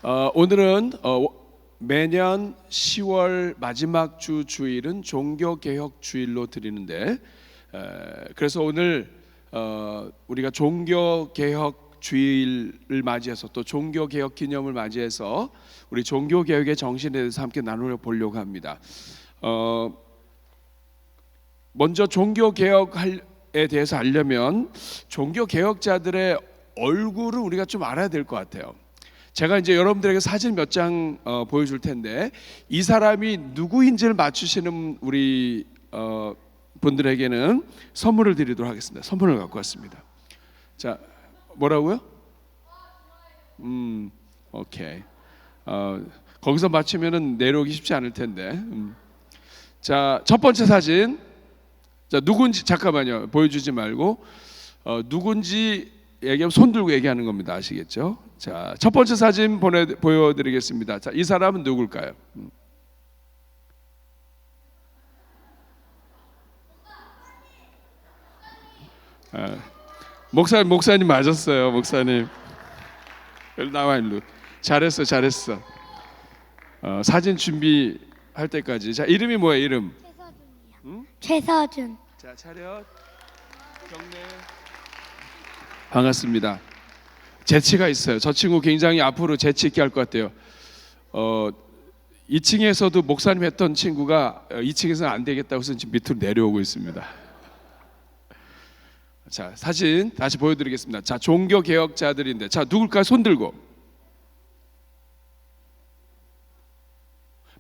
오늘은 매년 10월 마지막 주 주일은 종교개혁 주일로 드리는데, 그래서 오늘 우리가 종교개혁 주일을 맞이해서 또 종교개혁 기념을 맞이해서 우리 종교개혁의 정신에 대해서 함께 나눠보려고 합니다. 먼저 종교개혁에 대해서 알려면 종교개혁자들의 얼굴을 우리가 좀 알아야 될 것 같아요. 제가 이제 여러분들에게 사진 몇 장 보여줄 텐데 이 사람이 누구인지를 맞추시는 우리 분들에게는 선물을 드리도록 하겠습니다. 선물을 갖고 왔습니다. 자, 뭐라고요? 오케이. 거기서 맞추면은 내려오기 쉽지 않을 텐데. 자, 첫 번째 사진. 자, 누군지 잠깐만요. 보여주지 말고 누군지 얘기하면 손 들고 얘기하는 겁니다. 아시겠죠? 자, 첫 번째 사진 보여드리겠습니다. 자, 이 사람은 누굴까요? 목사님 맞았어요. 목사님. 일로 나와 일로. 잘했어. 사진 준비할 때까지. 자, 이름이 뭐예요? 이름? 최서준이요. 최서준. 자, 차렷. 경례. 반갑습니다. 재치가 있어요. 저 친구 굉장히 앞으로 재치 있게 할 것 같아요. 2층에서도 목사님 했던 친구가 2층에서는 안 되겠다고 해서 지금 밑으로 내려오고 있습니다. 자, 사진 다시 보여드리겠습니다. 자, 종교 개혁자들인데, 자, 누굴까요? 손 들고.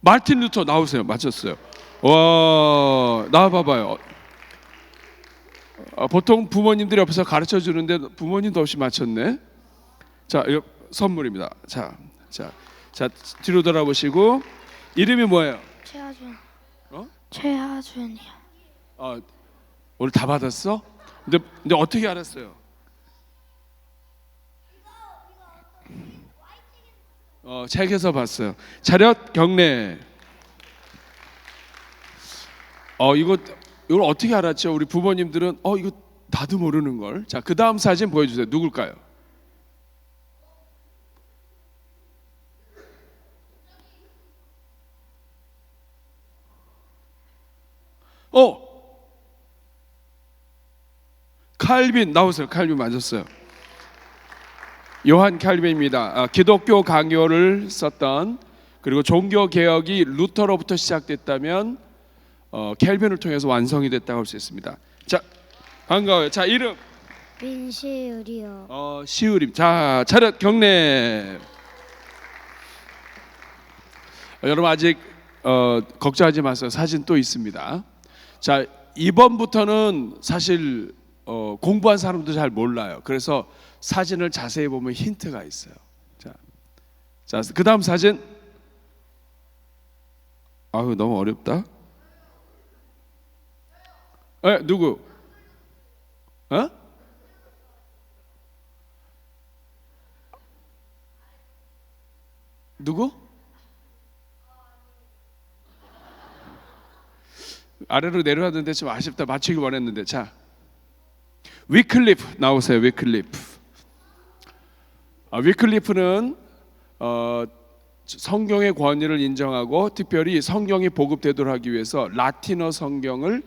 마틴 루터 나오세요. 맞췄어요. 와, 나와봐봐요. 보통 부모님들이 옆에서 가르쳐 주는데 부모님도 없이 맞췄네. 자, 이거 선물입니다. 자, 뒤로 돌아보시고. 이름이 뭐예요? 최하준. 어? 최하준이요. 오늘 다 받았어? 근데 어떻게 알았어요? 책에서 봤어요. 차렷 경례. 이걸 어떻게 알았죠? 우리 부모님들은 이거 나도 모르는 걸. 자, 그 다음 사진 보여주세요. 누굴까요? 칼빈 나오세요. 칼빈 맞았어요. 요한 칼빈입니다. 기독교 강요를 썼던, 그리고 종교 개혁이 루터로부터 시작됐다면 켈빈을 통해서 완성이 됐다고 할 수 있습니다. 자, 반가워요. 자, 이름 민시을이요. 시우림. 자, 차렷 경례. 여러분 아직 걱정하지 마세요. 사진 또 있습니다. 자, 이번부터는 사실 공부한 사람도 잘 몰라요. 그래서 사진을 자세히 보면 힌트가 있어요. 자, 그 다음 사진. 너무 어렵다. 누구? 누구? 아래로 내려왔는데 좀 아쉽다. 맞추기 원했는데. 자, 위클리프 나오세요. 위클리프는 성경의 권위를 인정하고 특별히 성경이 보급되도록 하기 위해서 라틴어 성경을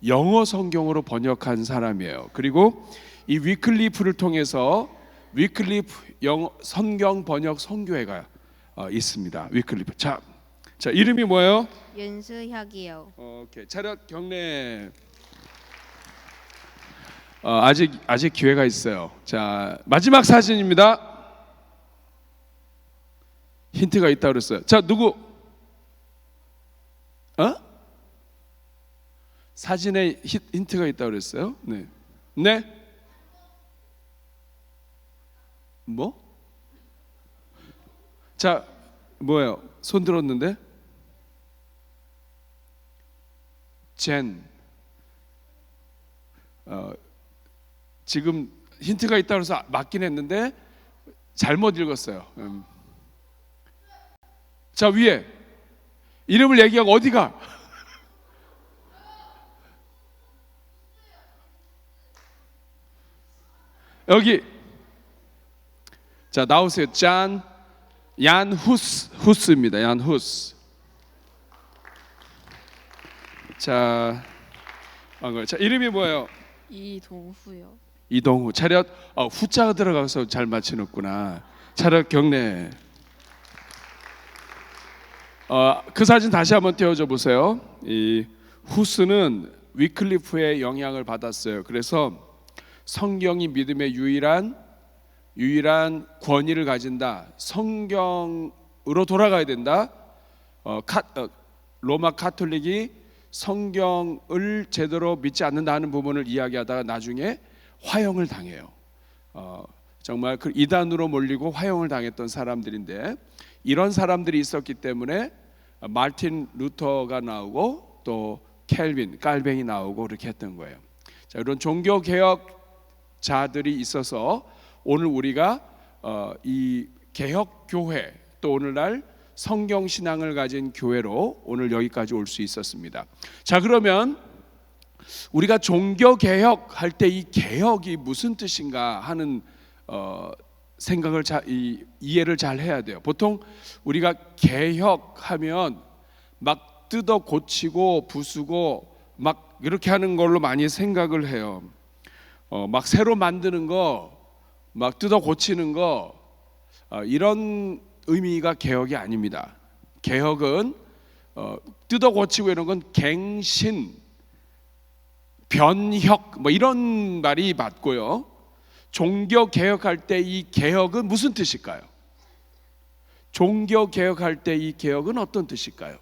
영어 성경으로 번역한 사람이에요. 그리고 이 위클리프를 통해서 위클리프 성경 번역 선교회가 있습니다. 위클리프. 자, 이름이 뭐예요? 윤수혁이요. 오케이. 차렷 경례. 아직 기회가 있어요. 자, 마지막 사진입니다. 힌트가 있다 그랬어요. 자, 누구? 사진에 힌트가 있다 그랬어요. 네. 뭐? 자, 뭐예요? 손 들었는데? 젠. 지금 힌트가 있다 그래서 맞긴 했는데 잘못 읽었어요. 자, 위에 이름을 얘기하고 어디가? 여기. 자, 나오세요. 짠. 얀 후스입니다. 얀 후스. 자, 자 이름이 뭐예요? 이동후요. 이동후. 차렷. 후자가 들어가서 잘 맞히는구나. 차렷 경례. 그 사진 다시 한번 띄워줘 보세요. 이 후스는 위클리프의 영향을 받았어요. 그래서 성경이 믿음의 유일한 권위를 가진다. 성경으로 돌아가야 된다. 로마 카톨릭이 성경을 제대로 믿지 않는다는 부분을 이야기하다가 나중에 화형을 당해요. 정말 그 이단으로 몰리고 화형을 당했던 사람들인데, 이런 사람들이 있었기 때문에 마르틴 루터가 나오고 또 켈빈, 깔뱅이 나오고 이렇게 했던 거예요. 자, 이런 종교 개혁자들이 있어서 오늘 우리가 이 개혁 교회, 또 오늘날 성경 신앙을 가진 교회로 오늘 여기까지 올 수 있었습니다. 자, 그러면 우리가 종교 개혁할 때 이 개혁이 무슨 뜻인가 하는 생각을 이해를 잘 해야 돼요. 보통 우리가 개혁하면 막 뜯어 고치고 부수고 막 이렇게 하는 걸로 많이 생각을 해요. 막 새로 만드는 거, 막 뜯어 고치는 거, 이런 의미가 개혁이 아닙니다. 개혁은 뜯어 고치고 이런 건 갱신, 변혁 뭐 이런 말이 맞고요. 종교 개혁할 때 이 개혁은 무슨 뜻일까요? 종교 개혁할 때 이 개혁은 어떤 뜻일까요?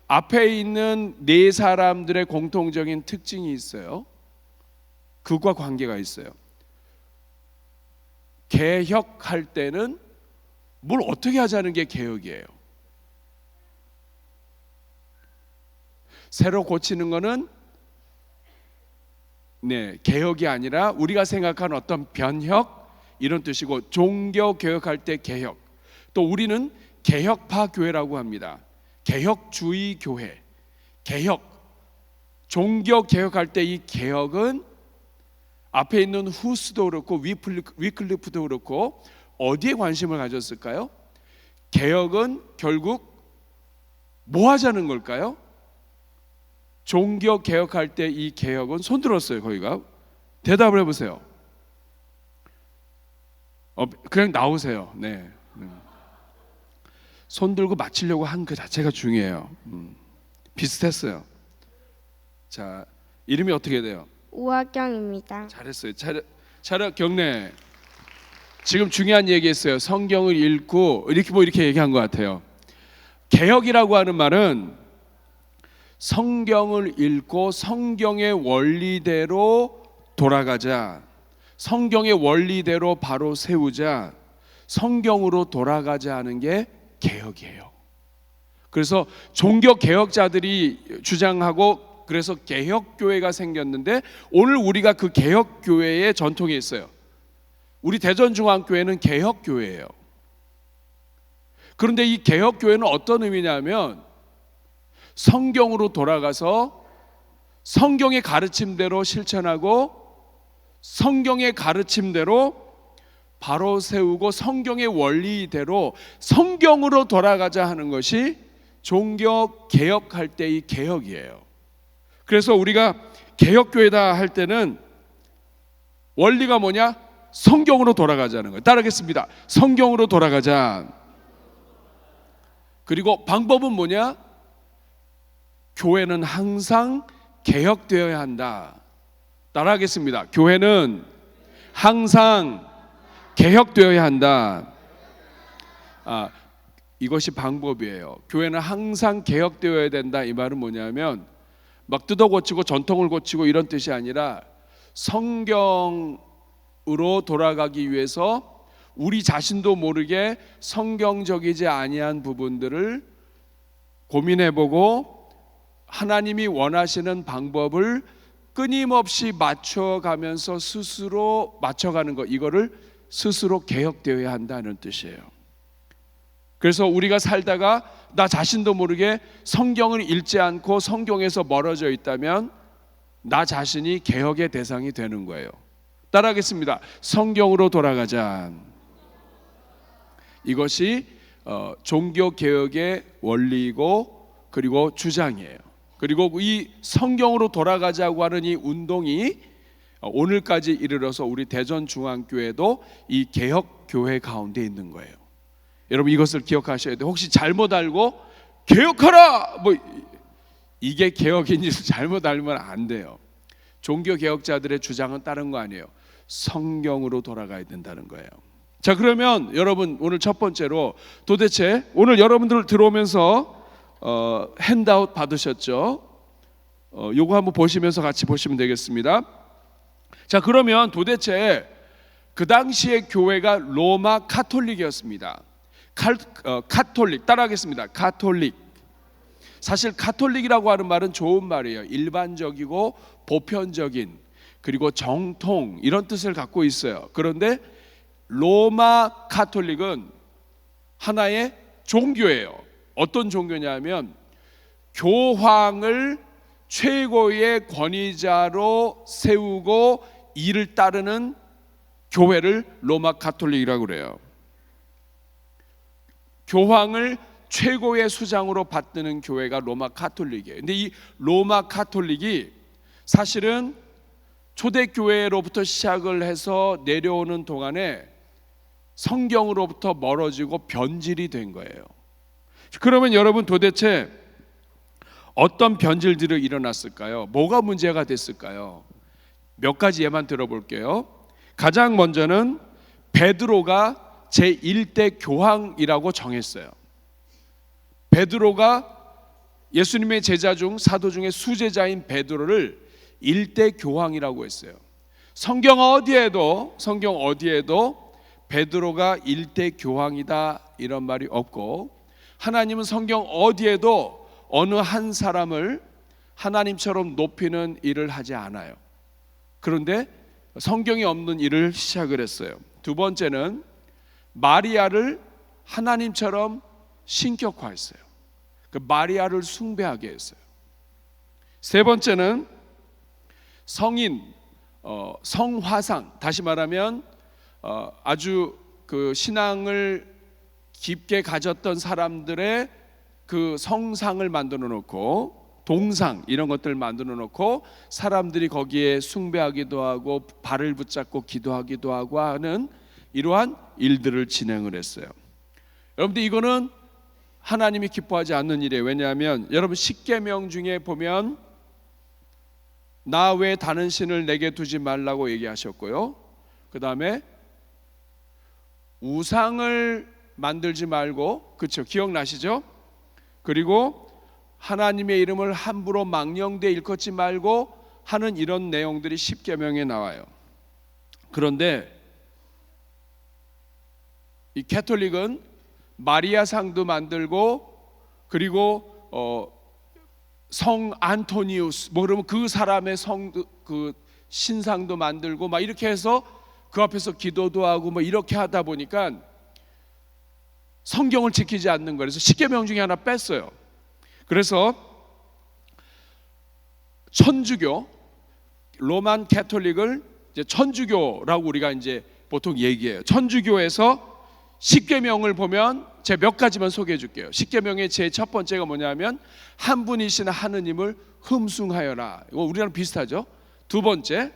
앞에 있는 네 사람들의 공통적인 특징이 있어요. 그과 관계가 있어요. 개혁할 때는 뭘 어떻게 하자는 게 개혁이에요. 새로 고치는 거는 개혁이 아니라 우리가 생각하는 어떤 변혁 이런 뜻이고, 종교 개혁할 때 개혁, 또 우리는 개혁파 교회라고 합니다. 개혁주의 교회, 개혁, 종교 개혁할 때 이 개혁은 앞에 있는 후스도 그렇고 위클리프도 그렇고 어디에 관심을 가졌을까요? 개혁은 결국 뭐 하자는 걸까요? 종교 개혁할 때 이 개혁은, 손 들었어요 거기가? 대답을 해보세요. 그냥 나오세요. 네. 손 들고 맞히려고 한 그 자체가 중요해요. 비슷했어요. 자, 이름이 어떻게 돼요? 우화경입니다. 잘했어요. 차렷 경례. 지금 중요한 얘기했어요. 성경을 읽고 이렇게 얘기한 것 같아요. 개혁이라고 하는 말은 성경을 읽고 성경의 원리대로 돌아가자, 성경의 원리대로 바로 세우자, 성경으로 돌아가자 하는 게 개혁이에요. 그래서 종교 개혁자들이 주장하고, 그래서 개혁교회가 생겼는데, 오늘 우리가 그 개혁교회의 전통이 있어요. 우리 대전중앙교회는 개혁교회예요. 그런데 이 개혁교회는 어떤 의미냐면, 성경으로 돌아가서 성경의 가르침대로 실천하고 성경의 가르침대로 바로 세우고 성경의 원리대로 성경으로 돌아가자 하는 것이 종교 개혁할 때의 개혁이에요. 그래서 우리가 개혁교회다 할 때는 원리가 뭐냐? 성경으로 돌아가자는 거예요. 따르겠습니다. 성경으로 돌아가자. 그리고 방법은 뭐냐? 교회는 항상 개혁되어야 한다. 따라하겠습니다. 교회는 항상 개혁되어야 한다. 이것이 방법이에요. 교회는 항상 개혁되어야 된다. 이 말은 뭐냐면 막 뜯어 고치고 전통을 고치고 이런 뜻이 아니라, 성경으로 돌아가기 위해서 우리 자신도 모르게 성경적이지 아니한 부분들을 고민해보고 하나님이 원하시는 방법을 끊임없이 맞춰가면서 스스로 맞춰가는 것, 이거를 스스로 개혁되어야 한다는 뜻이에요. 그래서 우리가 살다가 나 자신도 모르게 성경을 읽지 않고 성경에서 멀어져 있다면 나 자신이 개혁의 대상이 되는 거예요. 따라하겠습니다. 성경으로 돌아가자. 이것이 종교 개혁의 원리이고 그리고 주장이에요. 그리고 이 성경으로 돌아가자고 하는 이 운동이 오늘까지 이르러서 우리 대전중앙교회도 이 개혁 교회 가운데 있는 거예요. 여러분 이것을 기억하셔야 돼요. 혹시 잘못 알고 개혁하라 뭐 이게 개혁인 줄 잘못 알면 안 돼요. 종교 개혁자들의 주장은 다른 거 아니에요. 성경으로 돌아가야 된다는 거예요. 자, 그러면 여러분 오늘 첫 번째로 도대체 오늘 여러분들 들어오면서 핸드아웃 받으셨죠? 요거 한번 보시면서 같이 보시면 되겠습니다. 자, 그러면 도대체 그 당시의 교회가 로마 카톨릭이었습니다. 카톨릭 따라하겠습니다. 카톨릭. 사실 카톨릭이라고 하는 말은 좋은 말이에요. 일반적이고 보편적인 그리고 정통 이런 뜻을 갖고 있어요. 그런데 로마 카톨릭은 하나의 종교예요. 어떤 종교냐면 교황을 최고의 권위자로 세우고 이를 따르는 교회를 로마 카톨릭이라고 그래요. 교황을 최고의 수장으로 받드는 교회가 로마 카톨릭이에요. 근데 이 로마 카톨릭이 사실은 초대교회로부터 시작을 해서 내려오는 동안에 성경으로부터 멀어지고 변질이 된 거예요. 그러면 여러분 도대체 어떤 변질들이 일어났을까요? 뭐가 문제가 됐을까요? 몇 가지 예만 들어볼게요. 가장 먼저는 베드로가 제1대 교황이라고 정했어요. 베드로가 예수님의 제자 중 사도 중에 수제자인 베드로를 1대 교황이라고 했어요. 성경 어디에도 베드로가 1대 교황이다 이런 말이 없고, 하나님은 성경 어디에도 어느 한 사람을 하나님처럼 높이는 일을 하지 않아요. 그런데 성경이 없는 일을 시작을 했어요. 두 번째는 마리아를 하나님처럼 신격화했어요. 그 마리아를 숭배하게 했어요. 세 번째는 성인, 성화상, 다시 말하면 아주 그 신앙을 깊게 가졌던 사람들의 그 성상을 만들어 놓고 동상 이런 것들을 만들어 놓고 사람들이 거기에 숭배하기도 하고 발을 붙잡고 기도하기도 하고 하는 이러한 일들을 진행을 했어요. 여러분들 이거는 하나님이 기뻐하지 않는 일이에요. 왜냐하면 여러분 십계명 중에 보면 나 외에 다른 신을 내게 두지 말라고 얘기하셨고요. 그 다음에 우상을 만들지 말고, 그렇죠? 기억나시죠? 그리고 하나님의 이름을 함부로 망령되이 일컫지 말고 하는 이런 내용들이 십계명에 나와요. 그런데 이 캐톨릭은 마리아 상도 만들고 그리고 성 안토니우스 뭐 그러면 그 사람의 그 신상도 만들고 막 이렇게 해서 그 앞에서 기도도 하고 뭐 이렇게 하다 보니까 성경을 지키지 않는 거예요. 그래서 십계명 중에 하나 뺐어요. 그래서 천주교, 로만 캐톨릭을 이제 천주교라고 우리가 이제 보통 얘기해요. 천주교에서 십계명을 보면 제가 몇 가지만 소개해 줄게요. 십계명의 제 첫 번째가 뭐냐면 한 분이신 하느님을 흠숭하여라. 이거 우리랑 비슷하죠. 두 번째,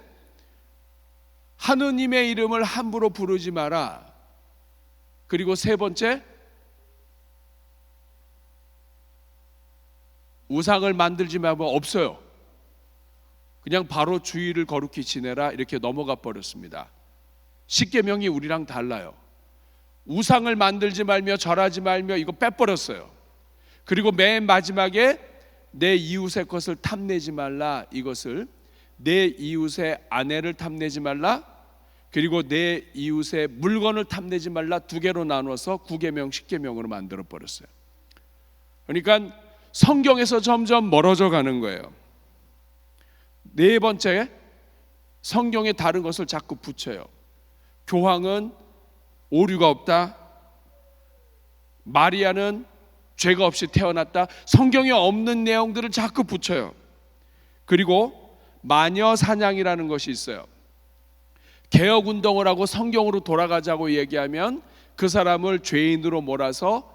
하느님의 이름을 함부로 부르지 마라. 그리고 세 번째, 우상을 만들지 말고 없어요. 그냥 바로 주의를 거룩히 지내라 이렇게 넘어가 버렸습니다. 십계명이 우리랑 달라요. 우상을 만들지 말며 절하지 말며 이거 빼버렸어요. 그리고 맨 마지막에 내 이웃의 것을 탐내지 말라, 이것을 내 이웃의 아내를 탐내지 말라, 그리고 내 이웃의 물건을 탐내지 말라, 두 개로 나눠서 9계명 10계명으로 만들어 버렸어요. 그러니까 성경에서 점점 멀어져 가는 거예요. 네 번째, 성경에 다른 것을 자꾸 붙여요. 교황은 오류가 없다, 마리아는 죄가 없이 태어났다, 성경에 없는 내용들을 자꾸 붙여요. 그리고 마녀 사냥이라는 것이 있어요. 개혁운동을 하고 성경으로 돌아가자고 얘기하면 그 사람을 죄인으로 몰아서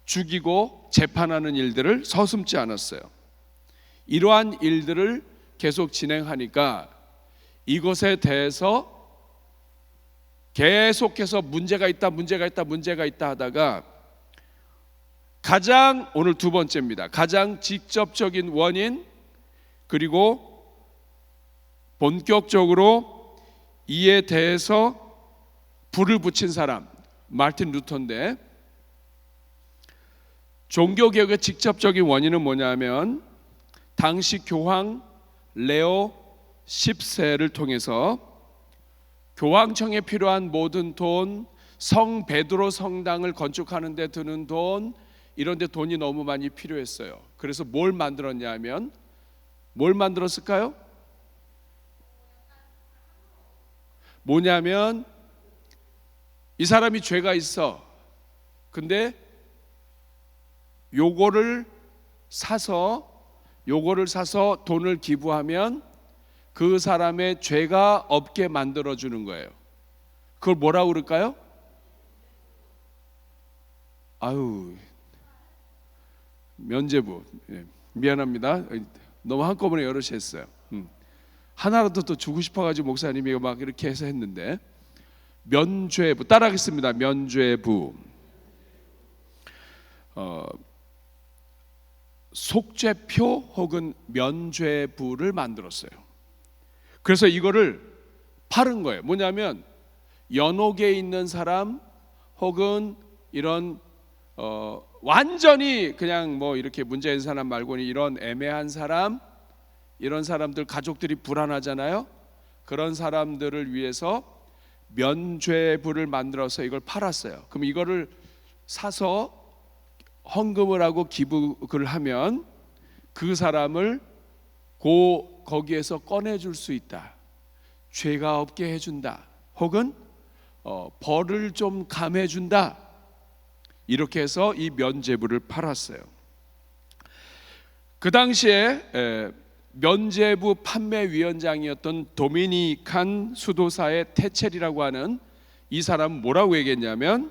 죽이고 재판하는 일들을 서슴지 않았어요. 이러한 일들을 계속 진행하니까 이것에 대해서 계속해서 문제가 있다 하다가 가장, 오늘 두 번째입니다, 가장 직접적인 원인 그리고 본격적으로 이에 대해서 불을 붙인 사람 마르틴 루터인데, 종교개혁의 직접적인 원인은 뭐냐면 당시 교황 레오 10세를 통해서 교황청에 필요한 모든 돈, 성 베드로 성당을 건축하는 데 드는 돈, 이런 데 돈이 너무 많이 필요했어요. 그래서 뭘 만들었냐 하면, 뭘 만들었을까요? 뭐냐면 이 사람이 죄가 있어. 근데 요거를 사서 돈을 기부하면 그 사람의 죄가 없게 만들어 주는 거예요. 그걸 뭐라고 그럴까요? 면죄부. 미안합니다. 너무 한꺼번에 여럿이 했어요. 하나라도 또 주고 싶어가지고 목사님이 막 이렇게 해서 했는데, 면죄부 따라하겠습니다. 면죄부. 속죄표 혹은 면죄부를 만들었어요. 그래서 이거를 팔은 거예요. 뭐냐면 연옥에 있는 사람 혹은 이런 완전히 그냥 뭐 이렇게 문제 있는 사람 말고는 이런 애매한 사람, 이런 사람들 가족들이 불안하잖아요. 그런 사람들을 위해서 면죄부를 만들어서 이걸 팔았어요. 그럼 이거를 사서 헌금을 하고 기부를 하면 그 사람을 거기에서 꺼내줄 수 있다. 죄가 없게 해준다. 혹은 벌을 좀 감해준다. 이렇게 해서 이 면죄부를 팔았어요. 그 당시에 면죄부 판매위원장이었던 도미니칸 수도사의 테첼이라고 하는 이 사람은 뭐라고 얘기했냐면,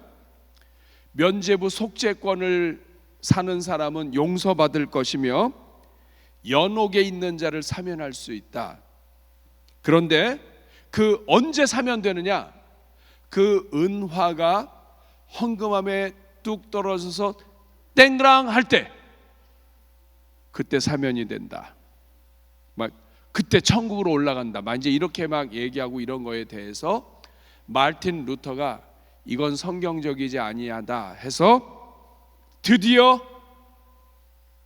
면죄부 속죄권을 사는 사람은 용서받을 것이며 연옥에 있는 자를 사면할 수 있다. 그런데 그 언제 사면 되느냐? 그 은화가 헌금함에 뚝 떨어져서 땡그랑 할 때, 그때 사면이 된다. 막 그때 천국으로 올라간다. 막 이제 이렇게 막 얘기하고 이런 거에 대해서 마르틴 루터가 이건 성경적이지 아니하다 해서 드디어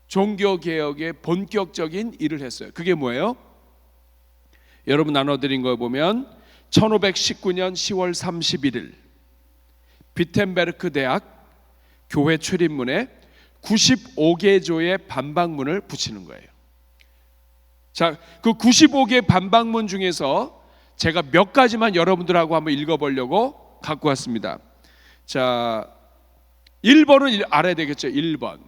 종교개혁의 본격적인 일을 했어요. 그게 뭐예요? 여러분 나눠드린 거 보면 1519년 10월 31일 비텐베르크 대학 교회 출입문에 95개조의 반박문을 붙이는 거예요. 자, 그 95개 반박문 중에서 제가 몇 가지만 여러분들하고 한번 읽어보려고 갖고 왔습니다. 자, 1번은 알아야 되겠죠. 1번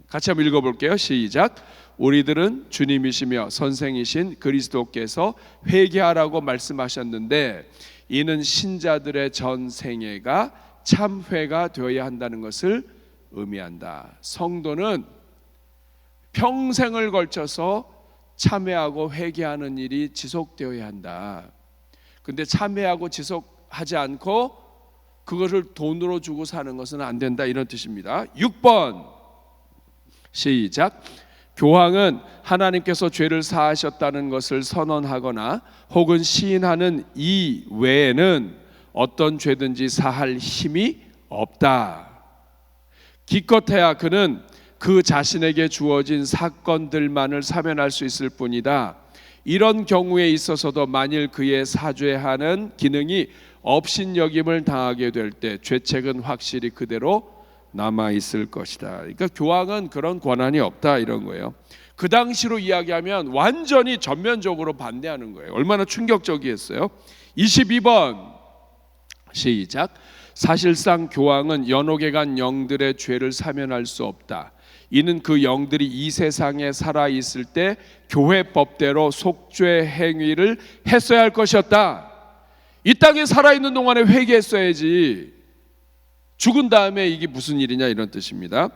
같이 한번 읽어볼게요. 시작. 우리들은 주님이시며 선생이신 그리스도께서 회개하라고 말씀하셨는데 이는 신자들의 전 생애가 참회가 되어야 한다는 것을 의미한다. 성도는 평생을 걸쳐서 참회하고 회개하는 일이 지속되어야 한다. 근데 참회하고 지속하지 않고 그것을 돈으로 주고 사는 것은 안 된다, 이런 뜻입니다. 6번 시작. 교황은 하나님께서 죄를 사하셨다는 것을 선언하거나 혹은 시인하는 이 외에는 어떤 죄든지 사할 힘이 없다. 기껏해야 그는 그 자신에게 주어진 사건들만을 사면할 수 있을 뿐이다. 이런 경우에 있어서도 만일 그의 사죄하는 기능이 업신여김을 당하게 될 때 죄책은 확실히 그대로 남아 있을 것이다. 그러니까 교황은 그런 권한이 없다, 이런 거예요. 그 당시로 이야기하면 완전히 전면적으로 반대하는 거예요. 얼마나 충격적이었어요. 22번 시작. 사실상 교황은 연옥에 간 영들의 죄를 사면할 수 없다. 이는 그 영들이 이 세상에 살아 있을 때 교회 법대로 속죄 행위를 했어야 할 것이었다. 이 땅에 살아 있는 동안에 회개했어야지. 죽은 다음에 이게 무슨 일이냐 이런 뜻입니다.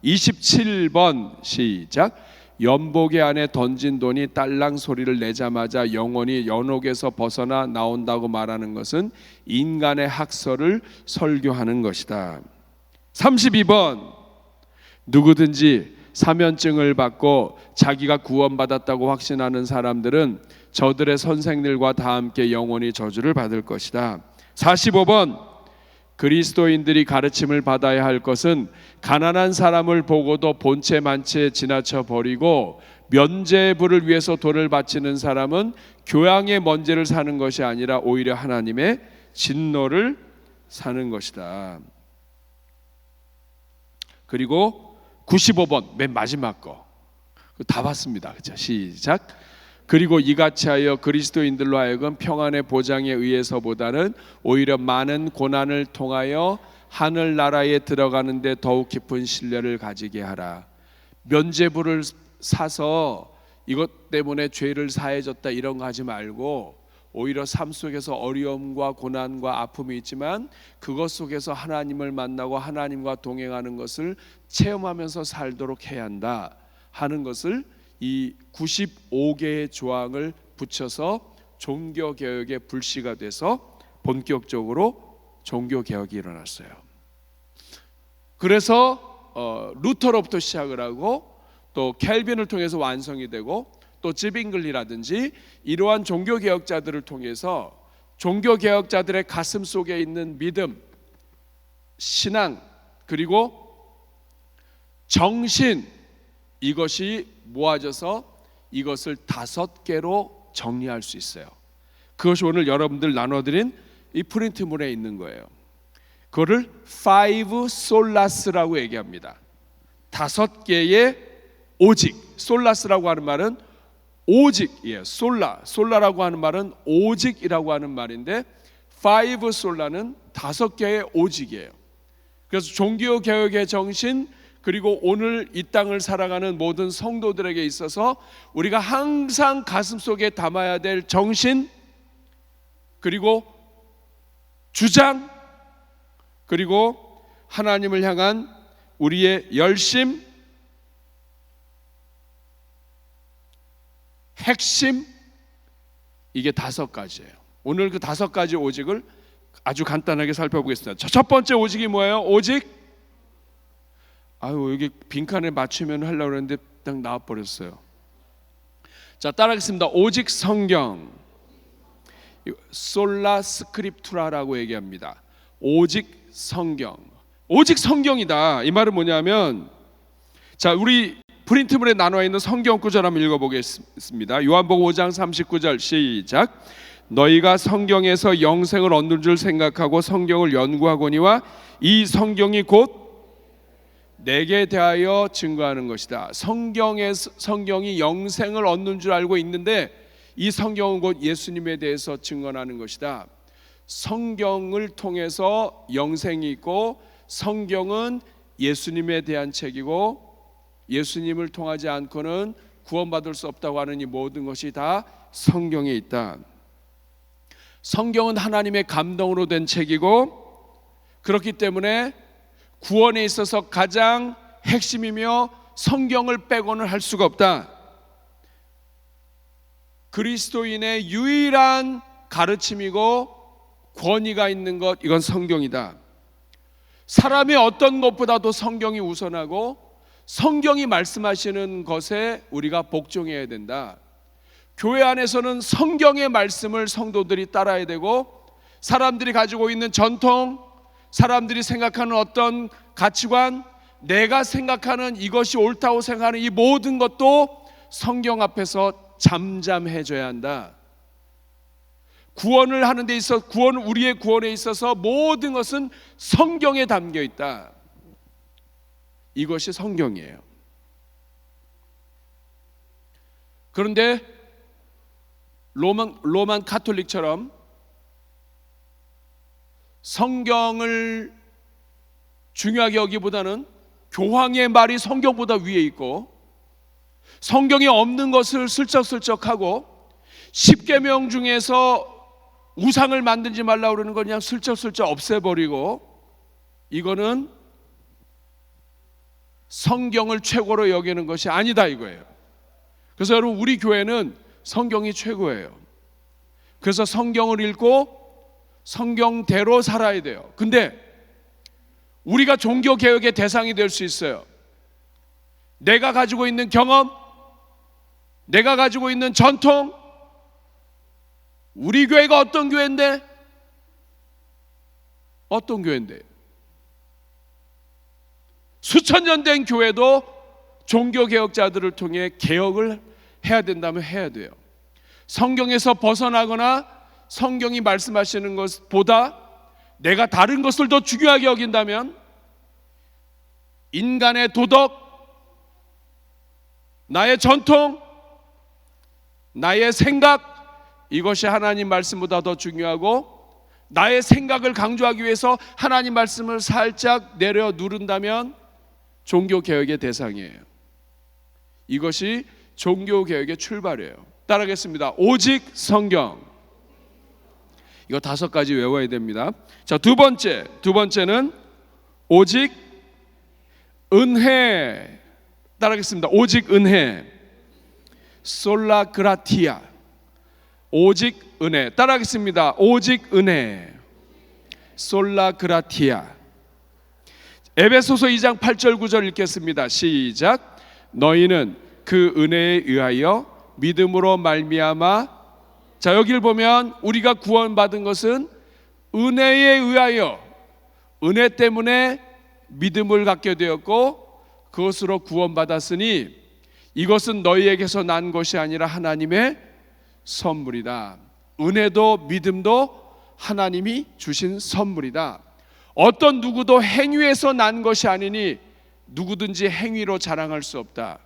27번 시작. 연복의 안에 던진 돈이 딸랑 소리를 내자마자 영혼이 연옥에서 벗어나 나온다고 말하는 것은 인간의 학설을 설교하는 것이다. 32번 누구든지 사면증을 받고 자기가 구원받았다고 확신하는 사람들은 저들의 선생들과 다 함께 영원히 저주를 받을 것이다. 45번 그리스도인들이 가르침을 받아야 할 것은 가난한 사람을 보고도 본체 만체 지나쳐 버리고 면죄부를 위해서 돈을 바치는 사람은 교양의 먼지를 사는 것이 아니라 오히려 하나님의 진노를 사는 것이다. 그리고 95번 맨 마지막 거 다 봤습니다. 그렇죠? 시작. 그리고 이같이 하여 그리스도인들로 하여금 평안의 보장에 의해서보다는 오히려 많은 고난을 통하여 하늘나라에 들어가는데 더욱 깊은 신뢰를 가지게 하라. 면죄부를 사서 이것 때문에 죄를 사해졌다 이런 거 하지 말고 오히려 삶 속에서 어려움과 고난과 아픔이 있지만 그것 속에서 하나님을 만나고 하나님과 동행하는 것을 체험하면서 살도록 해야 한다 하는 것을 이 95개의 조항을 붙여서 종교개혁의 불씨가 돼서 본격적으로 종교개혁이 일어났어요. 그래서 루터로부터 시작을 하고 또 켈빈을 통해서 완성이 되고 또 지빙글리라든지 이러한 종교개혁자들을 통해서 종교개혁자들의 가슴 속에 있는 믿음, 신앙 그리고 정신 이것이 모아져서 이것을 5개로 정리할 수 있어요. 그것이 오늘 여러분들 나눠드린 이 프린트물에 있는 거예요. 그거를 five solas라고 얘기합니다. 5개의 오직. 솔라스라고 하는 말은 오직이에요. 솔라라고 하는 말은 오직이라고 하는 말인데 five 솔라는 5개의 오직이에요. 그래서 종교개혁의 정신 그리고 오늘 이 땅을 살아가는 모든 성도들에게 있어서 우리가 항상 가슴속에 담아야 될 정신 그리고 주장 그리고 하나님을 향한 우리의 열심 핵심 이게 5가지예요. 오늘 그 5가지 오직을 아주 간단하게 살펴보겠습니다. 첫 번째 오직이 뭐예요? 오직 여기 빈칸에 맞추면 하려고 했는데 딱 나와버렸어요. 자, 따라하겠습니다. 오직 성경 솔라 스크립투라라고 얘기합니다. 오직 성경. 오직 성경이다. 이 말은 뭐냐면 자, 우리 프린트물에 나눠 있는 성경 구절 한번 읽어보겠습니다. 요한복음 5장 39절 시작. 너희가 성경에서 영생을 얻는 줄 생각하고 성경을 연구하거니와 이 성경이 곧 내게 대하여 증거하는 것이다. 성경이 영생을 얻는 줄 알고 있는데 이 성경은 곧 예수님에 대해서 증언하는 것이다. 성경을 통해서 영생이 있고 성경은 예수님에 대한 책이고 예수님을 통하지 않고는 구원받을 수 없다고 하는 이 모든 것이 다 성경에 있다. 성경은 하나님의 감동으로 된 책이고 그렇기 때문에 구원에 있어서 가장 핵심이며 성경을 빼고는 할 수가 없다. 그리스도인의 유일한 가르침이고 권위가 있는 것 이건 성경이다. 사람이 어떤 것보다도 성경이 우선하고 성경이 말씀하시는 것에 우리가 복종해야 된다. 교회 안에서는 성경의 말씀을 성도들이 따라야 되고 사람들이 가지고 있는 전통 사람들이 생각하는 어떤 가치관 내가 생각하는 이것이 옳다고 생각하는 이 모든 것도 성경 앞에서 잠잠해져야 한다. 구원을 하는 데 있어서 우리의 구원에 있어서 모든 것은 성경에 담겨 있다. 이것이 성경이에요. 그런데 로만 카톨릭처럼 성경을 중요하게 여기보다는 교황의 말이 성경보다 위에 있고 성경에 없는 것을 슬쩍슬쩍하고 10계명 중에서 우상을 만들지 말라고 그러는 거 그냥 슬쩍슬쩍 없애버리고 이거는 성경을 최고로 여기는 것이 아니다 이거예요. 그래서 여러분, 우리 교회는 성경이 최고예요. 그래서 성경을 읽고 성경대로 살아야 돼요. 근데 우리가 종교개혁의 대상이 될 수 있어요. 내가 가지고 있는 경험, 내가 가지고 있는 전통, 우리 교회가 어떤 교회인데? 어떤 교회인데? 수천 년 된 교회도 종교개혁자들을 통해 개혁을 해야 된다면 해야 돼요. 성경에서 벗어나거나 성경이 말씀하시는 것보다 내가 다른 것을 더 중요하게 여긴다면 인간의 도덕, 나의 전통, 나의 생각, 이것이 하나님 말씀보다 더 중요하고 나의 생각을 강조하기 위해서 하나님 말씀을 살짝 내려 누른다면 종교개혁의 대상이에요. 이것이 종교개혁의 출발이에요. 따라하겠습니다. 오직 성경. 이거 5가지 외워야 됩니다. 자, 두 번째는 오직 은혜. 따라하겠습니다. 오직 은혜. 솔라 그라티아. 오직 은혜. 따라하겠습니다. 오직 은혜. 솔라 그라티아. 에베소서 2장 8절 9절 읽겠습니다. 시작. 너희는 그 은혜에 의하여 믿음으로 말미암아. 자, 여기를 보면 우리가 구원받은 것은 은혜에 의하여, 은혜 때문에 믿음을 갖게 되었고 그것으로 구원받았으니 이것은 너희에게서 난 것이 아니라 하나님의 선물이다. 은혜도 믿음도 하나님이 주신 선물이다. 어떤 누구도 행위에서 난 것이 아니니 누구든지 행위로 자랑할 수 없다.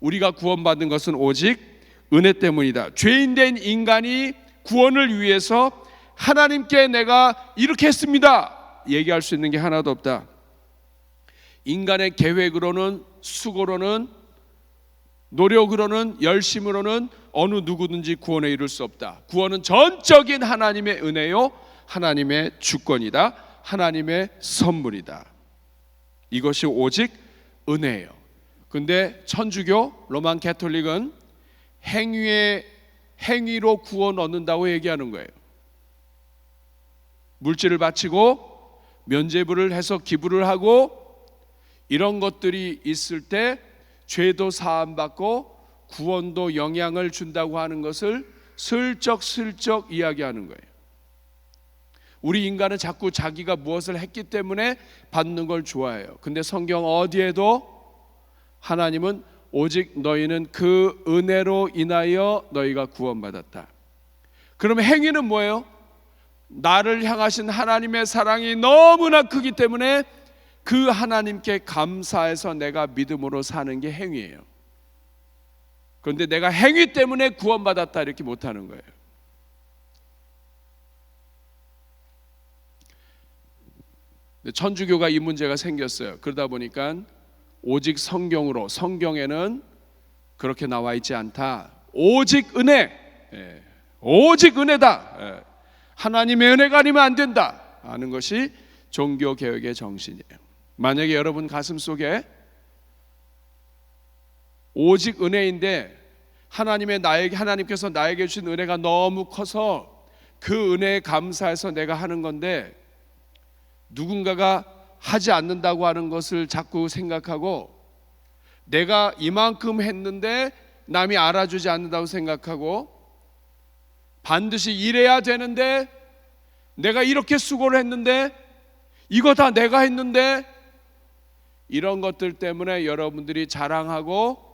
우리가 구원받은 것은 오직 은혜 때문이다. 죄인된 인간이 구원을 위해서 하나님께 내가 이렇게 했습니다 얘기할 수 있는 게 하나도 없다. 인간의 계획으로는, 수고로는, 노력으로는, 열심으로는 어느 누구든지 구원에 이룰 수 없다. 구원은 전적인 하나님의 은혜요, 하나님의 주권이다, 하나님의 선물이다. 이것이 오직 은혜예요. 근데 천주교, 로만 가톨릭은 행위로 구원 얻는다고 얘기하는 거예요. 물질을 바치고 면죄부를 해서 기부를 하고 이런 것들이 있을 때 죄도 사함받고 구원도 영향을 준다고 하는 것을 슬쩍슬쩍 이야기하는 거예요. 우리 인간은 자꾸 자기가 무엇을 했기 때문에 받는 걸 좋아해요. 근데 성경 어디에도 하나님은 오직 너희는 그 은혜로 인하여 너희가 구원받았다. 그러면 행위는 뭐예요? 나를 향하신 하나님의 사랑이 너무나 크기 때문에 그 하나님께 감사해서 내가 믿음으로 사는 게 행위예요. 그런데 내가 행위 때문에 구원받았다 이렇게 못하는 거예요. 천주교가 이 문제가 생겼어요. 그러다 보니까 오직 성경으로, 성경에는 그렇게 나와 있지 않다. 오직 은혜, 오직 은혜다. 하나님의 은혜가 아니면 안 된다 하는 것이 종교개혁의 정신이에요. 만약에 여러분 가슴 속에 오직 은혜인데 하나님께서 나에게 주신 은혜가 너무 커서 그 은혜에 감사해서 내가 하는 건데 누군가가 하지 않는다고 하는 것을 자꾸 생각하고 내가 이만큼 했는데 남이 알아주지 않는다고 생각하고 반드시 이래야 되는데 내가 이렇게 수고를 했는데 이거 다 내가 했는데 이런 것들 때문에 여러분들이 자랑하고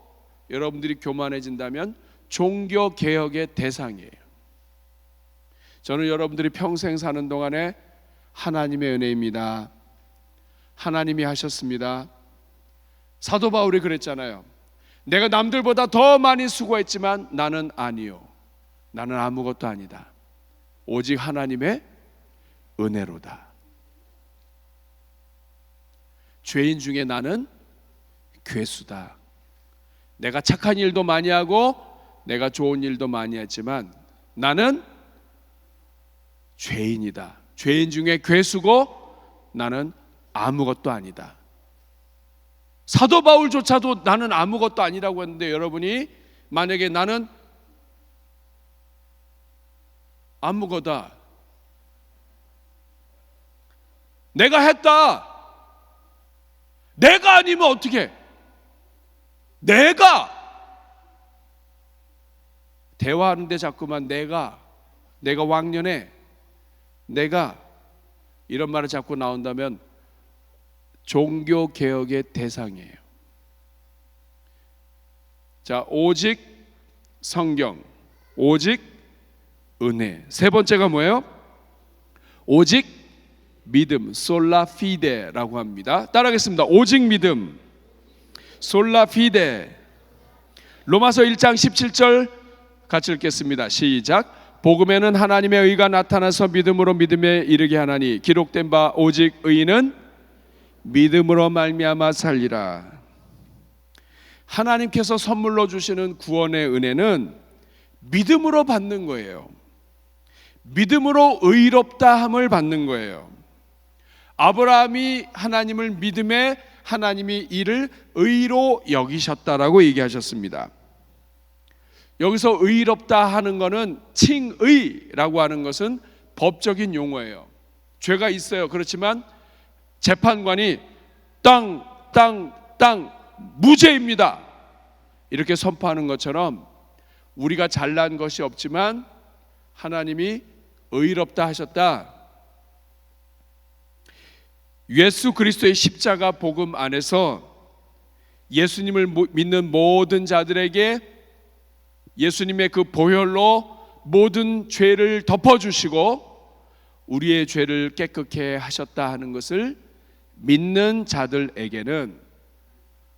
여러분들이 교만해진다면 종교개혁의 대상이에요. 저는 여러분들이 평생 사는 동안에 하나님의 은혜입니다. 하나님이 하셨습니다. 사도 바울이 그랬잖아요. 내가 남들보다 더 많이 수고했지만 나는 아니요. 나는 아무것도 아니다. 오직 하나님의 은혜로다. 죄인 중에 나는 괴수다. 내가 착한 일도 많이 하고 내가 좋은 일도 많이 했지만 나는 죄인이다. 죄인 중에 괴수고 나는 아무것도 아니다. 사도 바울조차도 나는 아무것도 아니라고 했는데, 여러분이 만약에 나는 아무거다, 내가 했다, 내가 아니면 어떻게, 내가 대화하는데 자꾸만 내가 왕년에 내가 이런 말이 자꾸 나온다면 종교 개혁의 대상이에요. 자, 오직 성경, 오직 은혜. 세 번째가 뭐예요? 오직 믿음, 솔라 피데라고 합니다. 따라하겠습니다. 오직 믿음, 솔라 피데. 로마서 1장 17절 같이 읽겠습니다. 시작. 복음에는 하나님의 의가 나타나서 믿음으로 믿음에 이르게 하나니 기록된 바 오직 의인은 믿음으로 말미암아 살리라. 하나님께서 선물로 주시는 구원의 은혜는 믿음으로 받는 거예요. 믿음으로 의롭다함을 받는 거예요. 아브라함이 하나님을 믿음에 하나님이 이를 의로 여기셨다라고 얘기하셨습니다. 여기서 의롭다 하는 것은 칭의라고 하는 것은 법적인 용어예요. 죄가 있어요. 그렇지만 재판관이 땅 무죄입니다 이렇게 선포하는 것처럼 우리가 잘난 것이 없지만 하나님이 의롭다 하셨다. 예수 그리스도의 십자가 복음 안에서 예수님을 믿는 모든 자들에게 예수님의 그 보혈로 모든 죄를 덮어주시고 우리의 죄를 깨끗게 하셨다 하는 것을 믿는 자들에게는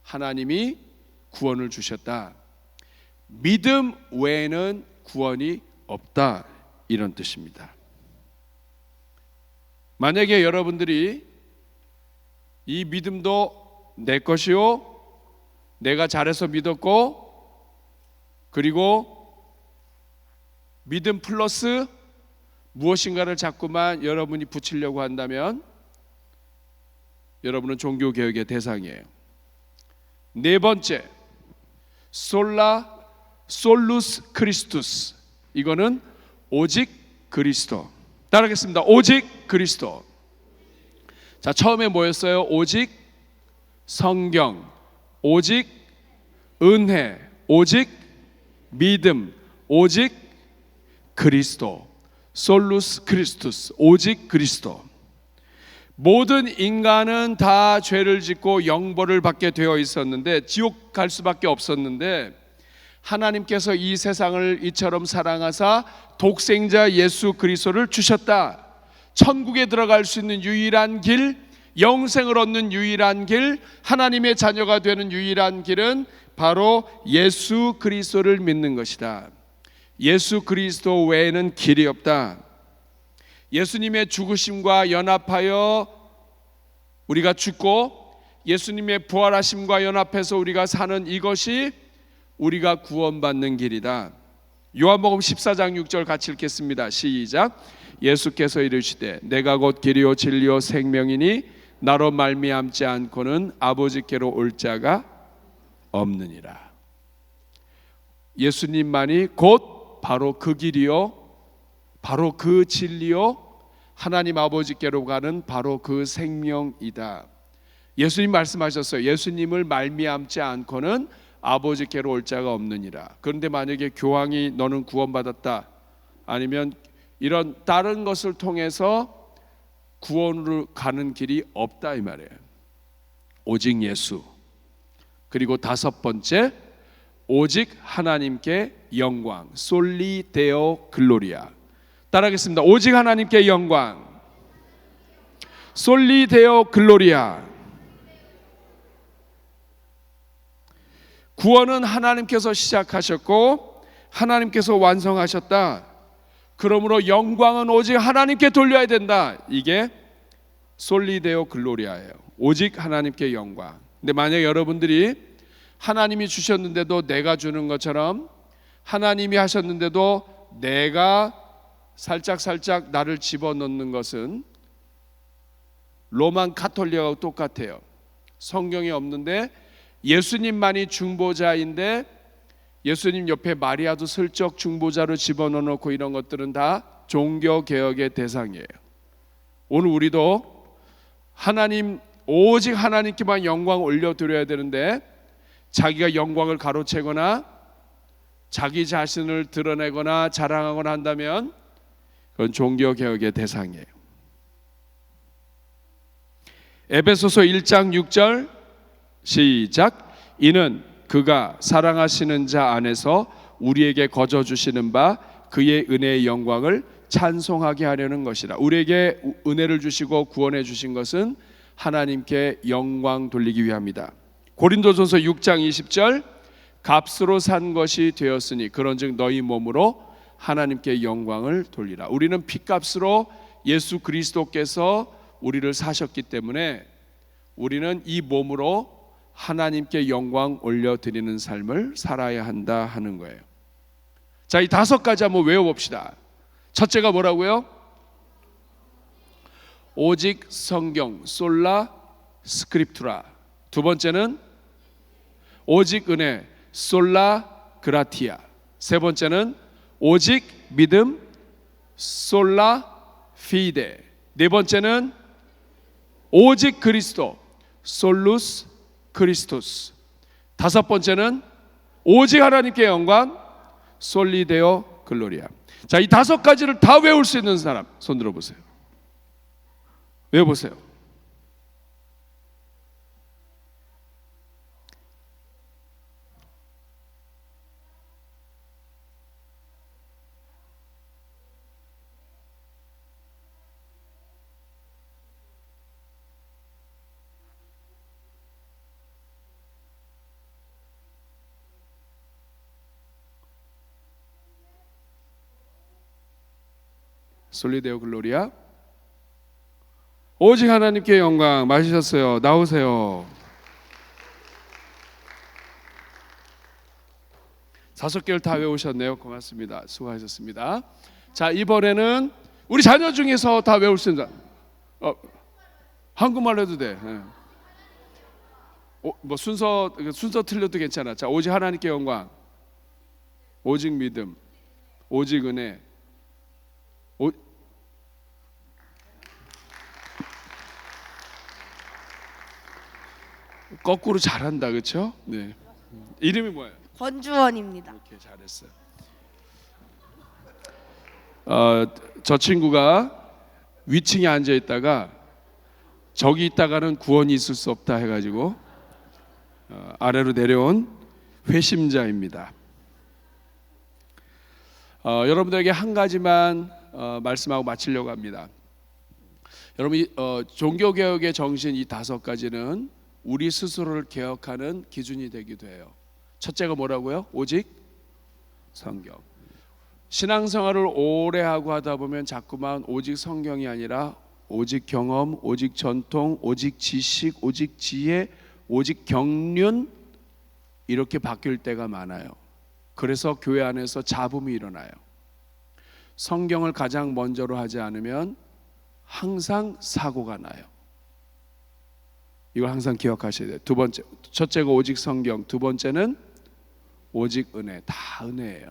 하나님이 구원을 주셨다. 믿음 외에는 구원이 없다, 이런 뜻입니다. 만약에 여러분들이 이 믿음도 내 것이요, 내가 잘해서 믿었고, 그리고 믿음 플러스 무엇인가를 자꾸만 여러분이 붙이려고 한다면 여러분은 종교개혁의 대상이에요. 네 번째, 솔루스 크리스투스. 이거는 오직 그리스도. 따라하겠습니다. 오직 그리스도. 자, 처음에 뭐였어요? 오직 성경, 오직 은혜, 오직 믿음, 오직 그리스도. 솔루스 크리스투스, 오직 그리스도. 모든 인간은 다 죄를 짓고 영벌을 받게 되어 있었는데, 지옥 갈 수밖에 없었는데, 하나님께서 이 세상을 이처럼 사랑하사 독생자 예수 그리스도를 주셨다. 천국에 들어갈 수 있는 유일한 길, 영생을 얻는 유일한 길, 하나님의 자녀가 되는 유일한 길은 바로 예수 그리스도를 믿는 것이다. 예수 그리스도 외에는 길이 없다. 예수님의 죽으심과 연합하여 우리가 죽고 예수님의 부활하심과 연합해서 우리가 사는 이것이 우리가 구원받는 길이다. 요한복음 14장 6절 같이 읽겠습니다. 시작. 예수께서 이르시되 내가 곧 길이요 진리요 생명이니 나로 말미암지 않고는 아버지께로 올 자가 없느니라. 예수님만이 곧 바로 그 길이요, 바로 그 진리요, 하나님 아버지께로 가는 바로 그 생명이다. 예수님 말씀하셨어요. 예수님을 말미암지 않고는 아버지께로 올 자가 없느니라. 그런데 만약에 교황이 너는 구원받았다, 아니면 이런 다른 것을 통해서 구원으로 가는 길이 없다, 이 말이에요. 오직 예수. 그리고 다섯 번째, 오직 하나님께 영광. 솔리 데오 글로리아. 따라하겠습니다. 오직 하나님께 영광. 솔리 데오 글로리아. 구원은 하나님께서 시작하셨고 하나님께서 완성하셨다. 그러므로 영광은 오직 하나님께 돌려야 된다. 이게 솔리 데오 글로리아예요. 오직 하나님께 영광. 근데 만약 여러분들이 하나님이 주셨는데도 내가 주는 것처럼, 하나님이 하셨는데도 내가 살짝 나를 집어넣는 것은 로만 카톨릭하고 똑같아요. 성경이 없는데 예수님만이 중보자인데 예수님 옆에 마리아도 슬쩍 중보자로 집어넣어 놓고 이런 것들은 다 종교 개혁의 대상이에요. 오늘 우리도 하나님, 오직 하나님께만 영광 올려드려야 되는데 자기가 영광을 가로채거나 자기 자신을 드러내거나 자랑하거나 한다면 그건 종교 개혁의 대상이에요. 에베소서 1장 6절 시작. 이는 그가 사랑하시는 자 안에서 우리에게 거저 주시는 바 그의 은혜의 영광을 찬송하게 하려는 것이라. 우리에게 은혜를 주시고 구원해 주신 것은 하나님께 영광 돌리기 위함이다. 고린도전서 6장 20절 값으로 산 것이 되었으니 그런즉 너희 몸으로 하나님께 영광을 돌리라. 우리는 핏값으로 예수 그리스도께서 우리를 사셨기 때문에 우리는 이 몸으로 하나님께 영광 올려드리는 삶을 살아야 한다 하는 거예요. 자, 이 5가지 한번 외워봅시다. 첫째가 뭐라고요? 오직 성경, 솔라 스크립투라. 두 번째는 오직 은혜, 솔라 그라티아. 세 번째는 오직 믿음, 솔라 피데. 네 번째는 오직 그리스도, 솔루스 크리스토스. 다섯 번째는 오직 하나님께 영광, 솔리데오 글로리아. 자, 이 5가지를 다 외울 수 있는 사람 손 들어보세요. 외워보세요. 솔리데오 글로리아. 오직 하나님께 영광. 맞으셨어요. 나오세요. 5개를 다 외우셨네요. 고맙습니다. 수고하셨습니다. 자, 이번에는 우리 자녀 중에서 다 외울 수 있는 사람. 한국말로 해도 돼. 뭐 순서 틀려도 괜찮아. 자, 오직 하나님께 영광, 오직 믿음, 오직 은혜. 거꾸로 잘한다, 그렇죠? 네. 이름이 뭐예요? 권주원입니다. 이렇게 잘했어요. 저 친구가 위층에 앉아 있다가 저기 있다가는 구원이 있을 수 없다 해가지고 아래로 내려온 회심자입니다. 여러분들에게 한 가지만 말씀하고 마치려고 합니다. 여러분, 종교개혁의 정신 이 5가지는 우리 스스로를 개혁하는 기준이 되기도 해요. 첫째가 뭐라고요? 오직 성경. 신앙생활을 오래 하고 하다 보면 자꾸만 오직 성경이 아니라 오직 경험, 오직 전통, 오직 지식, 오직 지혜, 오직 경륜 이렇게 바뀔 때가 많아요. 그래서 교회 안에서 잡음이 일어나요. 성경을 가장 먼저로 하지 않으면 항상 사고가 나요. 이걸 항상 기억하셔야 돼요. 두 번째, 첫째가 오직 성경, 두 번째는 오직 은혜. 다 은혜예요.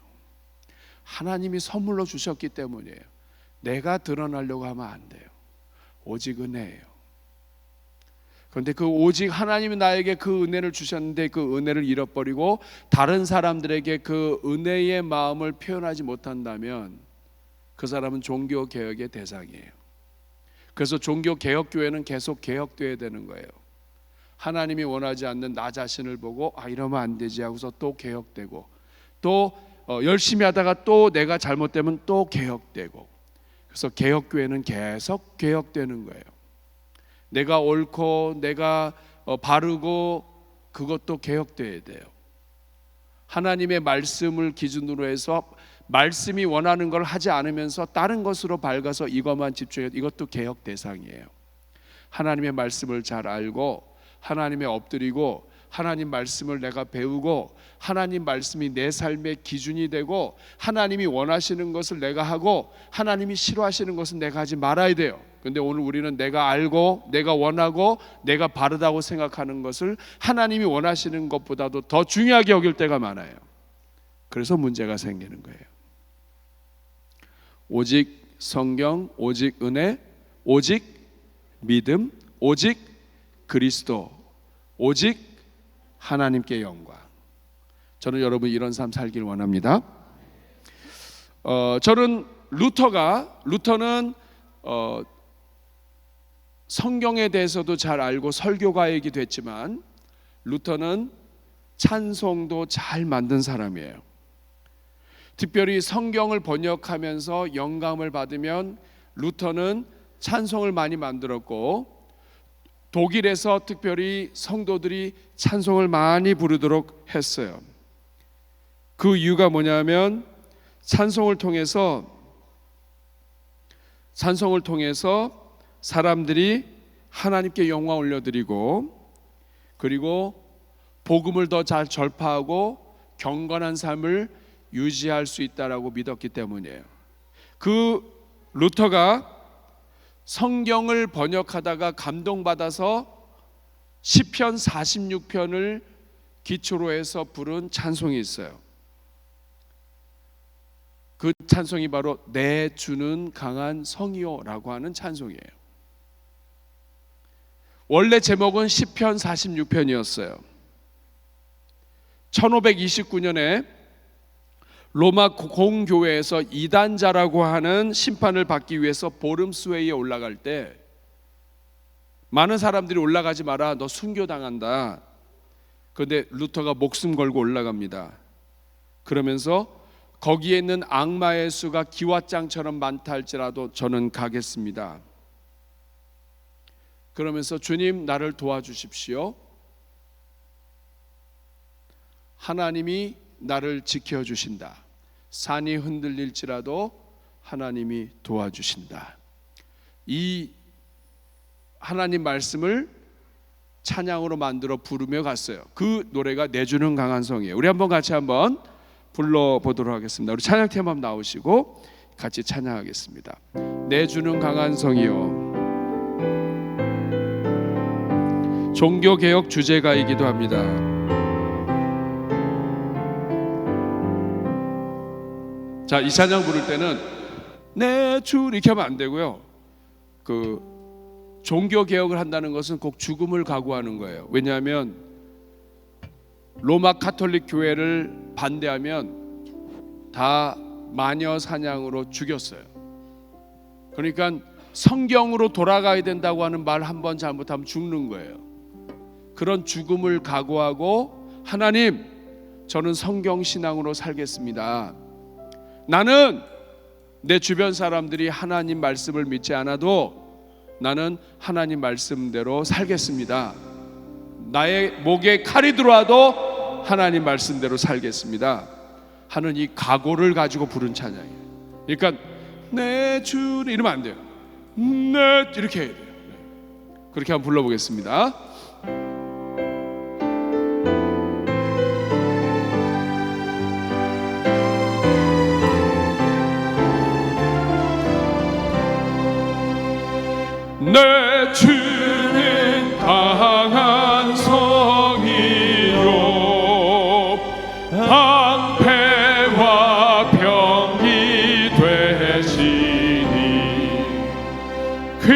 하나님이 선물로 주셨기 때문이에요. 내가 드러나려고 하면 안 돼요. 오직 은혜예요. 그런데 그 오직 하나님이 나에게 그 은혜를 주셨는데 그 은혜를 잃어버리고 다른 사람들에게 그 은혜의 마음을 표현하지 못한다면 그 사람은 종교 개혁의 대상이에요. 그래서 종교 개혁 교회는 계속 개혁돼야 되는 거예요. 하나님이 원하지 않는 나 자신을 보고 이러면 안 되지 하고서 또 개혁되고 또 열심히 하다가 또 내가 잘못되면 또 개혁되고 그래서 개혁교회는 계속 개혁되는 거예요. 내가 옳고 내가 바르고 그것도 개혁돼야 돼요. 하나님의 말씀을 기준으로 해서 말씀이 원하는 걸 하지 않으면서 다른 것으로 밝아서 이것만 집중해서 이것도 개혁 대상이에요. 하나님의 말씀을 잘 알고 하나님에 엎드리고 하나님 말씀을 내가 배우고 하나님 말씀이 내 삶의 기준이 되고 하나님이 원하시는 것을 내가 하고 하나님이 싫어하시는 것은 내가 하지 말아야 돼요. 근데 오늘 우리는 내가 알고 내가 원하고 내가 바르다고 생각하는 것을 하나님이 원하시는 것보다도 더 중요하게 여길 때가 많아요. 그래서 문제가 생기는 거예요. 오직 성경, 오직 은혜, 오직 믿음, 오직 그리스도, 오직 하나님께 영광. 저는 여러분 이런 삶 살길 원합니다. 저는 루터는 성경에 대해서도 잘 알고 설교가이기도 했지만 루터는 찬송도 잘 만든 사람이에요. 특별히 성경을 번역하면서 영감을 받으면 루터는 찬송을 많이 만들었고 독일에서 특별히 성도들이 찬송을 많이 부르도록 했어요. 그 이유가 뭐냐면 찬송을 통해서 사람들이 하나님께 영광 올려드리고 그리고 복음을 더 잘 전파하고 경건한 삶을 유지할 수 있다라고 믿었기 때문이에요. 그 루터가 성경을 번역하다가 감동받아서 시편 46편을 기초로 해서 부른 찬송이 있어요. 그 찬송이 바로 내 주는 강한 성이요라고 하는 찬송이에요. 원래 제목은 시편 46편이었어요. 1529년에 로마 공교회에서 이단자라고 하는 심판을 받기 위해서 보름스웨이에 올라갈 때 많은 사람들이 올라가지 마라, 너 순교당한다. 그런데 루터가 목숨 걸고 올라갑니다. 그러면서 거기에 있는 악마의 수가 기와장처럼 많다 할지라도 저는 가겠습니다. 그러면서 주님 나를 도와주십시오. 하나님이 나를 지켜주신다. 산이 흔들릴지라도 하나님이 도와주신다. 이 하나님 말씀을 찬양으로 만들어 부르며 갔어요. 그 노래가 내주는 강한 성이에요. 우리 한번 같이 한번 불러보도록 하겠습니다. 우리 찬양팀 한번 나오시고 같이 찬양하겠습니다. 내주는 강한 성이요. 종교개혁 주제가이기도 합니다. 자, 이 찬양 부를 때는 내 주 이렇게 하면 안 되고요. 그 종교 개혁을 한다는 것은 꼭 죽음을 각오하는 거예요. 왜냐하면 로마 가톨릭 교회를 반대하면 다 마녀 사냥으로 죽였어요. 그러니까 성경으로 돌아가야 된다고 하는 말 한 번 잘못하면 죽는 거예요. 그런 죽음을 각오하고 하나님, 저는 성경 신앙으로 살겠습니다. 나는 내 주변 사람들이 하나님 말씀을 믿지 않아도 나는 하나님 말씀대로 살겠습니다. 나의 목에 칼이 들어와도 하나님 말씀대로 살겠습니다 하는 이 각오를 가지고 부른 찬양이에요. 그러니까 내 주 이러면 안 돼요. 내 이렇게 해야 돼요. 그렇게 한번 불러보겠습니다. 내 주는 강한 성이요 방패와 병기 되시니 그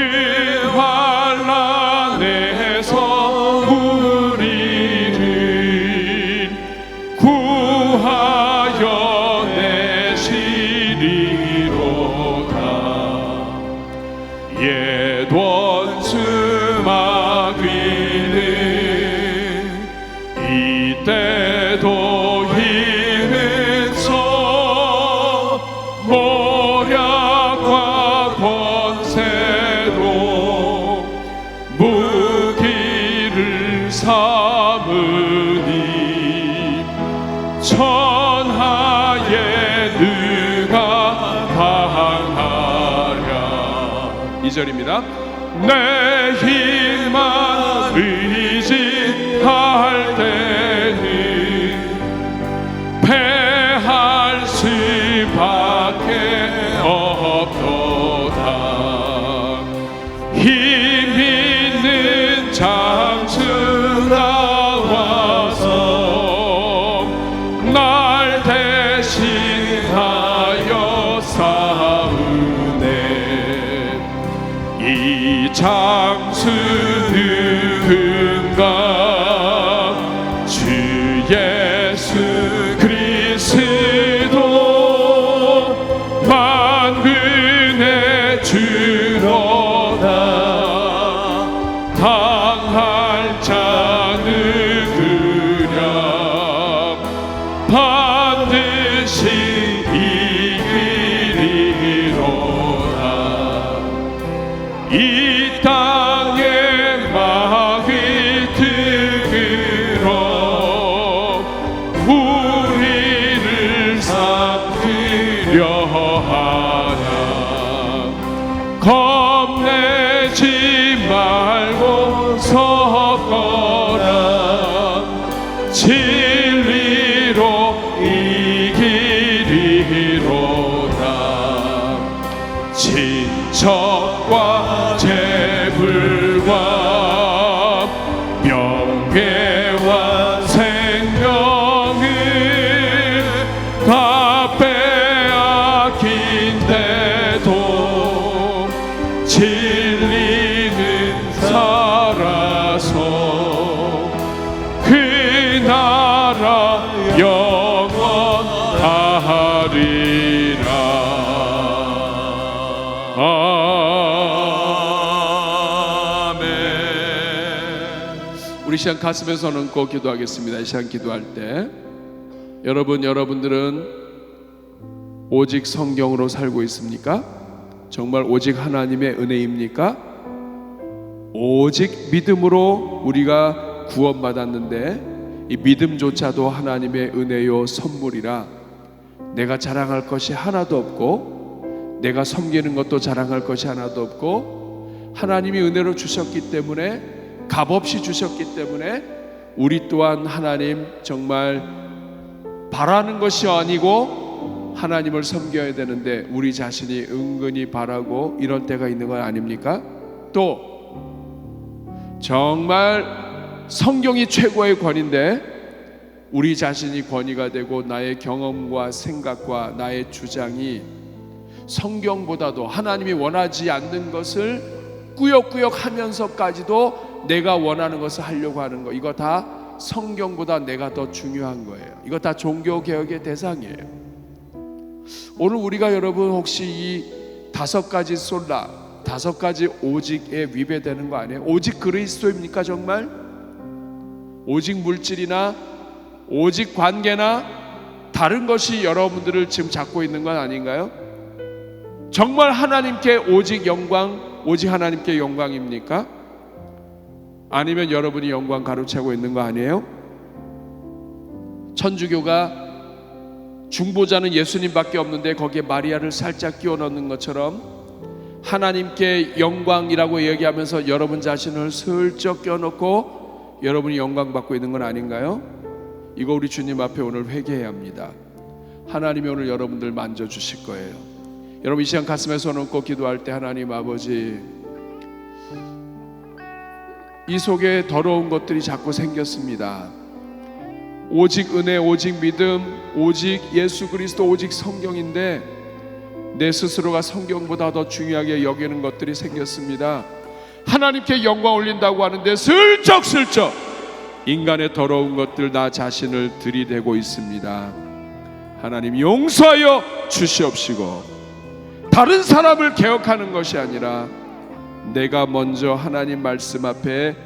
환난에서 우리를 구하여 내시리로다. 원수 마귀는 이때도 힘써 모략과 권세로 무기를 삼으니 천하에 누가 당하랴. 2절입니다. 내 힘만 의지할 때는 패할 수밖에 없도다. 장수 나와서 날 대신하여 싸우네. 이 장수 누군가 주 예수 그리스도 만군의 주로다. 당할 자 누구랴 반드시 이기리로다. 이 땅의 마귀 등으로 우리를 삼키려 하나. 겁내지 말고 서거라. 진리로 이기리로다. 친척과 재물과 명예와 생명을 다 빼앗긴데도 진리는 살아서 그 나라 영원하리라. 아멘. 우리 시간 가슴에 손 얹고 기도하겠습니다. 이 시간 기도할 때 여러분들은 오직 성경으로 살고 있습니까? 정말 오직 하나님의 은혜입니까? 오직 믿음으로 우리가 구원받았는데 이 믿음조차도 하나님의 은혜요 선물이라 내가 자랑할 것이 하나도 없고 내가 섬기는 것도 자랑할 것이 하나도 없고 하나님이 은혜로 주셨기 때문에 값없이 주셨기 때문에 우리 또한 하나님 정말 바라는 것이 아니고 하나님을 섬겨야 되는데 우리 자신이 은근히 바라고 이럴 때가 있는 건 아닙니까? 또 정말 성경이 최고의 권위인데 우리 자신이 권위가 되고 나의 경험과 생각과 나의 주장이 성경보다도 하나님이 원하지 않는 것을 꾸역꾸역 하면서까지도 내가 원하는 것을 하려고 하는 거, 이거 다 성경보다 내가 더 중요한 거예요. 이거 다 종교개혁의 대상이에요. 오늘 우리가 여러분 혹시 이 5가지 솔라, 5가지 오직에 위배되는 거 아니에요? 오직 그리스도입니까 정말? 오직 물질이나 오직 관계나 다른 것이 여러분들을 지금 잡고 있는 건 아닌가요? 정말 하나님께 오직 영광, 오직 하나님께 영광입니까? 아니면 여러분이 영광 가로채고 있는 거 아니에요? 천주교가 중보자는 예수님밖에 없는데 거기에 마리아를 살짝 끼워 넣는 것처럼 하나님께 영광이라고 얘기하면서 여러분 자신을 슬쩍 껴놓고 여러분이 영광 받고 있는 건 아닌가요? 이거 우리 주님 앞에 오늘 회개해야 합니다. 하나님이 오늘 여러분들 만져주실 거예요. 여러분 이 시간 가슴에 손 얹고 기도할 때 하나님 아버지, 이 속에 더러운 것들이 자꾸 생겼습니다. 오직 은혜, 오직 믿음, 오직 예수 그리스도, 오직 성경인데 내 스스로가 성경보다 더 중요하게 여기는 것들이 생겼습니다. 하나님께 영광 올린다고 하는데 슬쩍슬쩍 인간의 더러운 것들 나 자신을 들이대고 있습니다. 하나님 용서하여 주시옵시고 다른 사람을 개혁하는 것이 아니라 내가 먼저 하나님 말씀 앞에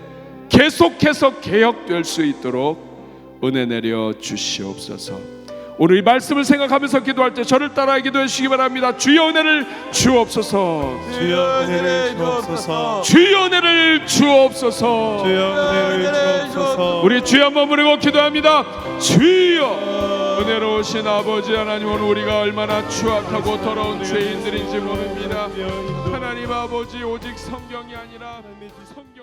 계속해서 개혁될 수 있도록 은혜 내려 주시옵소서. 오늘 이 말씀을 생각하면서 기도할 때 저를 따라 기도해 주시기 바랍니다. 주여 은혜를 주옵소서. 주여 은혜를 주옵소서. 주여 은혜를 주옵소서. 주여 은혜를 주옵소서. 우리 주여 한번 부르고 기도합니다. 주여 은혜로우신 아버지 하나님, 오늘 우리가 얼마나 추악하고 더러운 죄인들인지 모릅니다. 하나님 아버지, 오직 성경이 아니라 성경